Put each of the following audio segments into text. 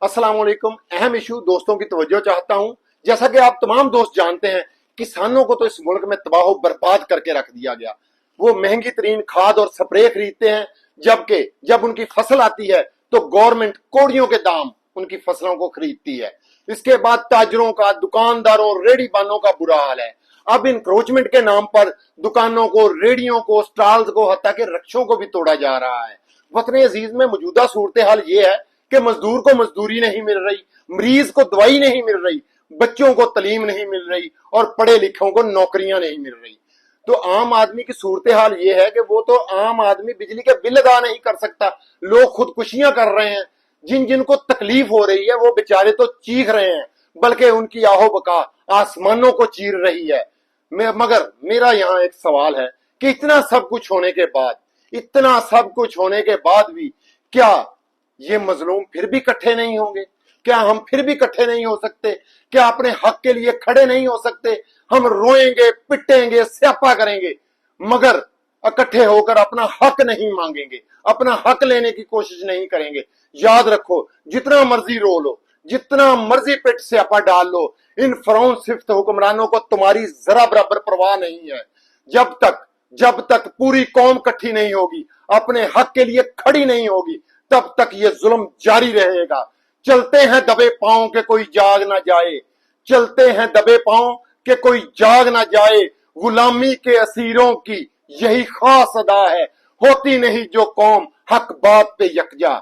अस्सलाम वालेकुम। अहम इशू दोस्तों की तवज्जो चाहता हूं। जैसा कि आप तमाम दोस्त जानते हैं, किसानों को तो इस मुल्क में तबाह बर्बाद करके रख दिया गया। वो महंगी तरीन खाद और स्प्रे खरीदते हैं, जबकि जब उनकी फसल आती है तो गवर्नमेंट कोड़ियों के दाम उनकी फसलों को खरीदती है। इसके बाद ताजरों का, दुकानदारों, रेडी बानों का बुरा हाल है। अब इंक्रोचमेंट के नाम पर दुकानों को, रेडियों को, स्टॉल्स को, हत्ता के रक्षों को भी तोड़ा जा रहा है। वतन अजीज में मौजूदा सूरत हाल ये है कि मजदूर को मजदूरी नहीं मिल रही, मरीज को दवाई नहीं मिल रही, बच्चों को तालीम नहीं मिल रही और पढ़े लिखों को नौकरियां नहीं मिल रही। तो आम आदमी की सूरत हाल ये है कि वो तो आम आदमी बिजली के बिल अदा नहीं कर सकता। लोग खुदकुशियां कर रहे हैं। जिन जिनको तकलीफ हो रही है वो बेचारे तो चीख रहे हैं, बल्कि उनकी आहो बका आसमानों को चीर रही है। मगर मेरा यहाँ एक सवाल है कि इतना सब कुछ होने के बाद भी क्या ये मजलूम फिर भी इकट्ठे नहीं होंगे? क्या हम फिर भी इकट्ठे नहीं हो सकते? क्या अपने हक के लिए खड़े नहीं हो सकते? हम रोएंगे, पिटेंगे, स्यापा करेंगे, मगर इकट्ठे होकर अपना हक नहीं मांगेंगे, अपना हक लेने की कोशिश नहीं करेंगे। याद रखो, जितना मर्जी रो लो, जितना मर्जी पिट स्यापा डाल लो, इन फरौन सिफ्त हुक्मरानों को तुम्हारी जरा बराबर परवाह नहीं है। जब तक पूरी कौम इकट्ठी नहीं होगी, अपने हक के लिए खड़ी नहीं होगी, तब तक ये जुल्म जारी रहेगा। चलते हैं दबे पांव के कोई जाग ना जाए, चलते हैं दबे पांव के कोई जाग ना जाए। गुलामी के असीरों की यही खास अदा है, होती नहीं जो कौम हक बात पे यकजा,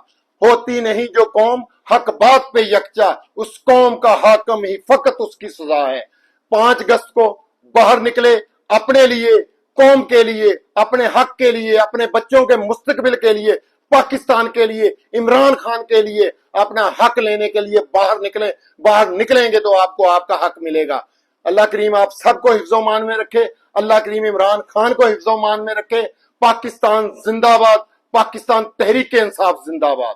होती नहीं जो कौम हक बात पे यकजा, उस कौम का हाकम ही फकत उसकी सजा है। 5 अगस्त को बाहर निकले, अपने लिए, कौम के लिए, अपने हक के लिए, अपने बच्चों के मुस्तकबिल के लिए, पाकिस्तान के लिए, इमरान खान के लिए, अपना हक लेने के लिए बाहर निकलेंगे तो आपको आपका हक मिलेगा। अल्लाह करीम आप सबको हिफ्ज़ो मान में रखे। अल्लाह करीम इमरान खान को हिफ्ज़ो मान में रखे। पाकिस्तान जिंदाबाद, पाकिस्तान तहरीक इंसाफ जिंदाबाद।